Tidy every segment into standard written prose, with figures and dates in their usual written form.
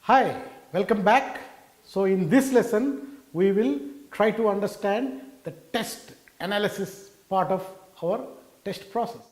Hi, welcome back. So in this lesson, we will try to understand the test analysis part of our test process.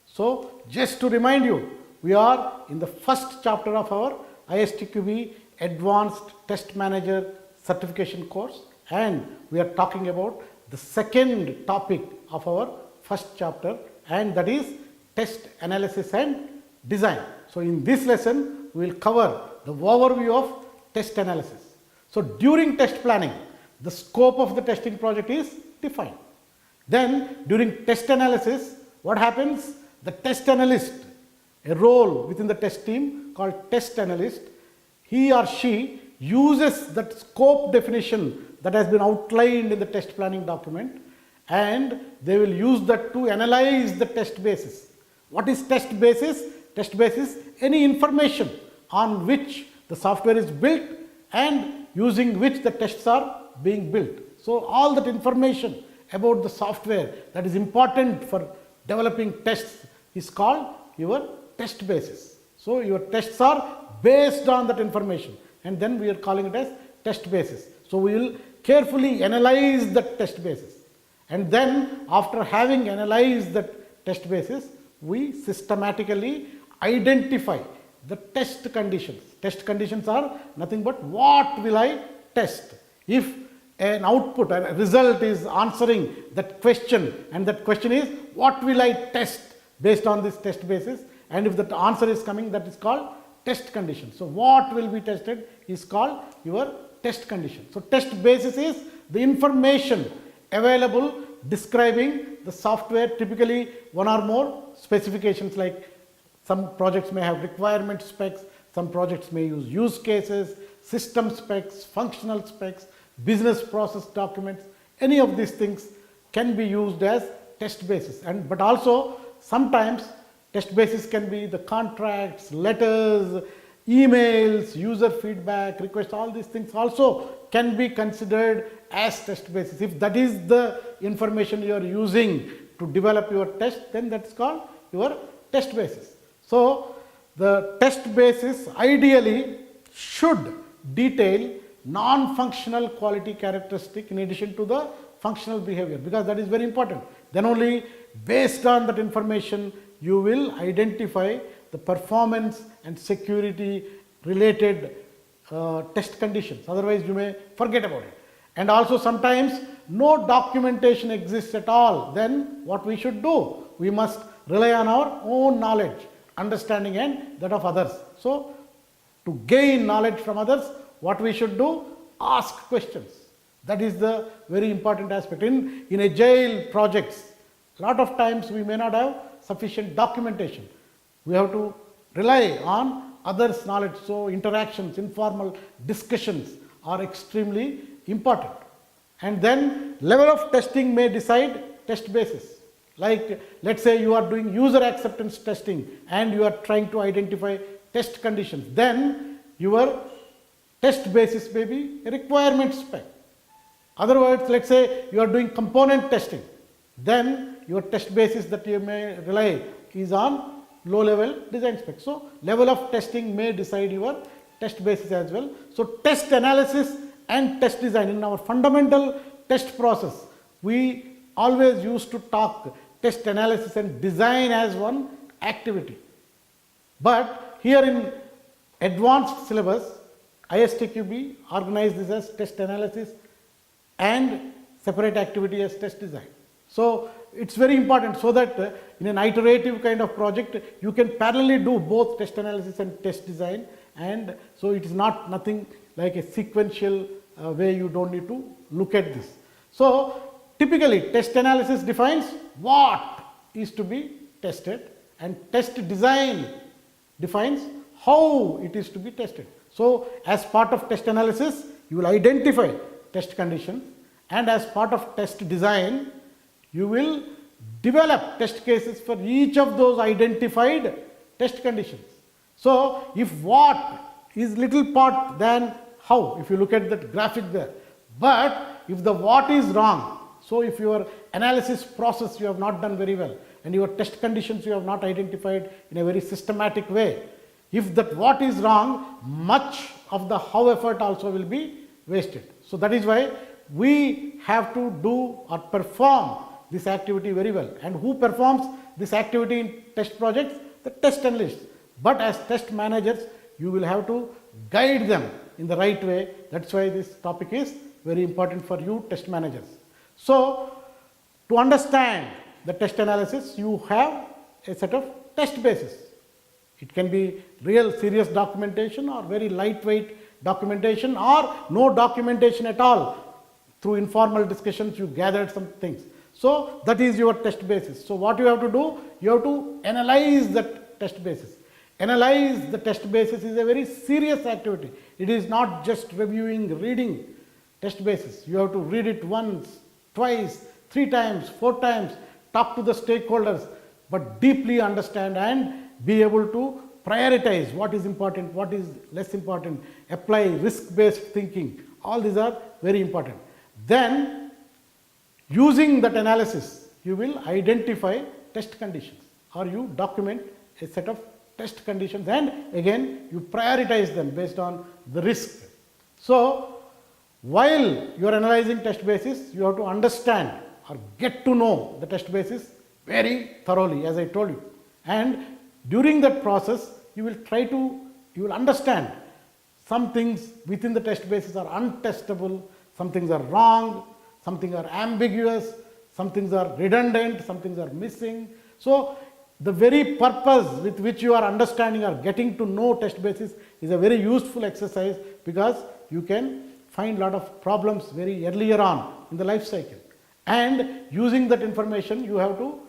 So just to remind you, we are in the first chapter of our ISTQB Advanced Test Manager Certification course, and we are talking about the second topic of our first chapter, and that is test analysis and design. So in this lesson, we will cover the overview of test analysis. So during test planning, the scope of the testing project is defined. Then during test analysis, what happens? The test analyst, a role within the test team called test analyst, he or she uses that scope definition that has been outlined in the test planning document, and they will use that to analyze the test basis. What is test basis? Test basis, any information on which the software is built and using which the tests are being built. So all that information about the software that is important for developing tests is called your test basis. So your tests are based on that information, and then we are calling it as test basis. So we will carefully analyze the test basis, and then after having analyzed that test basis, we systematically identify the test conditions. Test conditions are nothing but what will I test. If an output, a result is answering that question, and that question is what will I test based on this test basis, and if the answer is coming, that is called test condition. So what will be tested is called your test condition. So test basis is the information available describing the software, typically one or more specifications, like some projects may have requirement specs, some projects may use use cases, system specs, functional specs, business process documents. Any of these things can be used as test basis, but also sometimes test basis can be the contracts, letters, emails, user feedback, requests. All these things also can be considered as test basis. If that is the information you are using to develop your test, then that's called your test basis. So the test basis ideally should detail non-functional quality characteristic in addition to the functional behavior, because that is very important. Then only based on that information you will identify the performance and security related test conditions. Otherwise you may forget about it. And also sometimes no documentation exists at all. Then what we should do? We must rely on our own knowledge, understanding, and that of others. So to gain knowledge from others, what we should do? Ask questions. That is the very important aspect. In agile projects, a lot of times we may not have sufficient documentation. We have to rely on others' knowledge. So interactions, informal discussions are extremely important. And then level of testing may decide test basis. Like let's say you are doing user acceptance testing and you are trying to identify test conditions. Then your test basis may be a requirement spec. Other words, let's say you are doing component testing. Then your test basis that you may rely is on low level design spec. So level of testing may decide your test basis as well. So test analysis and test design, in our fundamental test process, we always used to talk test analysis and design as one activity. But here in advanced syllabus, ISTQB organized this as test analysis and separate activity as test design. So it's very important, so that in an iterative kind of project you can parallelly do both test analysis and test design, and so it is not nothing like a sequential way. You don't need to look at this. So typically test analysis defines what is to be tested, and test design defines how it is to be tested. So as part of test analysis you will identify test conditions, and as part of test design you will develop test cases for each of those identified test conditions. So if what is little part than how, if you look at that graphic there, but if the what is wrong, so if your analysis process you have not done very well and your test conditions you have not identified in a very systematic way, if that what is wrong, much of the how effort also will be wasted. So that is why we have to do or perform this activity very well. And who performs this activity in test projects? The test analysts. But as test managers, you will have to guide them in the right way. That's why this topic is very important for you test managers. So to understand the test analysis, you have a set of test bases. It can be real serious documentation or very lightweight documentation or no documentation at all. Through informal discussions, you gathered some things. So that is your test basis. So what you have to do? You have to analyze that test basis. Analyze the test basis is a very serious activity. It is not just reviewing, reading test basis. You have to read it once, twice, 3 times, 4 times, talk to the stakeholders, but deeply understand and be able to prioritize what is important, what is less important, apply risk-based thinking. All these are very important. Then, using that analysis, you will identify test conditions or you document a set of test conditions and again you prioritize them based on the risk. So, while you are analyzing test basis, you have to understand or get to know the test basis very thoroughly, as I told you. And during that process, you will understand some things within the test basis are untestable, some things are wrong, some things are ambiguous, some things are redundant, some things are missing. So the very purpose with which you are understanding or getting to know test basis is a very useful exercise because you can find a lot of problems very earlier on in the life cycle. And using that information, you have to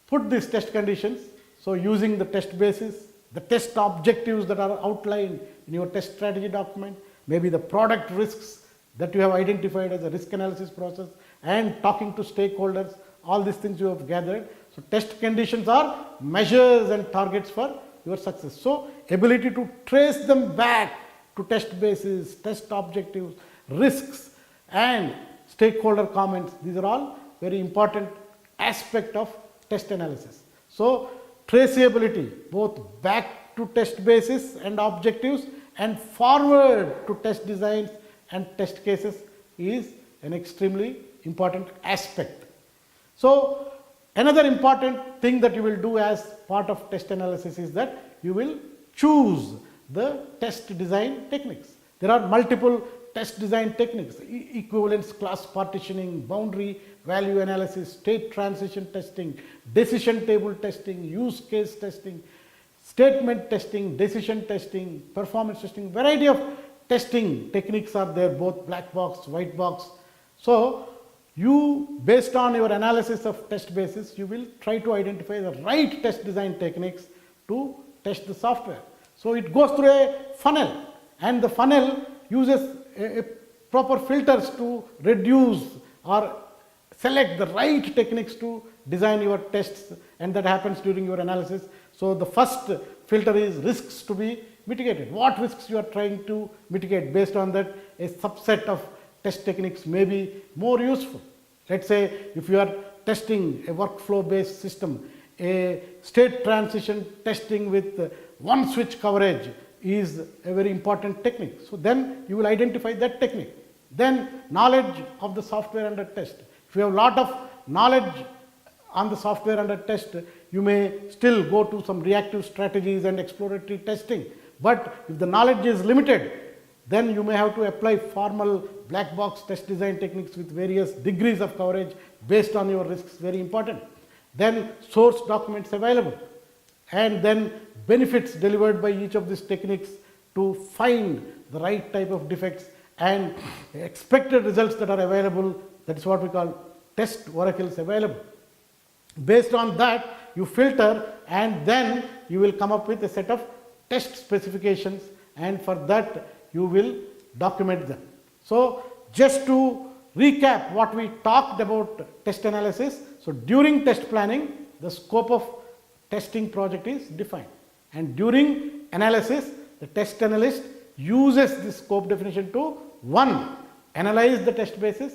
put these test conditions. So using the test basis, the test objectives that are outlined in your test strategy document, maybe the product risks that you have identified as a risk analysis process and talking to stakeholders, all these things you have gathered. So test conditions are measures and targets for your success. So ability to trace them back to test basis, test objectives, risks and stakeholder comments, these are all very important aspect of test analysis. So traceability both back to test basis and objectives and forward to test designs and test cases is an extremely important aspect. So another important thing that you will do as part of test analysis is that you will choose the test design techniques. There are multiple test design techniques: equivalence class partitioning, boundary value analysis, state transition testing, decision table testing, use case testing, statement testing, decision testing, performance testing. Variety of testing techniques are there, both black box, white box. So you, based on your analysis of test basis, you will try to identify the right test design techniques to test the software. So it goes through a funnel, and the funnel uses a proper filters to reduce or select the right techniques to design your tests, and that happens during your analysis. So the first filter is risks to be mitigated. What risks you are trying to mitigate? Based on that, a subset of test techniques may be more useful. Let's say if you are testing a workflow based system, a state transition testing with one switch coverage is a very important technique. So then you will identify that technique. Then knowledge of the software under test. If you have a lot of knowledge on the software under test, you may still go to some reactive strategies and exploratory testing. But if the knowledge is limited, then you may have to apply formal black box test design techniques with various degrees of coverage based on your risks, very important. Then source documents available, and then benefits delivered by each of these techniques to find the right type of defects and expected results that are available. That is what we call test oracles available. Based on that, you filter, and then you will come up with a set of test specifications, and for that you will document them. So just to recap what we talked about test analysis. So during test planning, the scope of testing project is defined, and during analysis, the test analyst uses this scope definition to, one, analyze the test basis,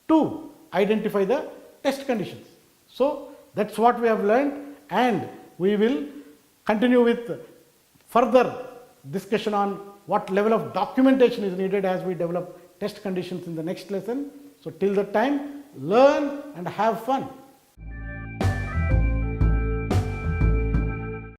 2, identify the test conditions. So that's what we have learned, and we will continue with further discussion on what level of documentation is needed as we develop test conditions in the next lesson. So till that time, learn and have fun.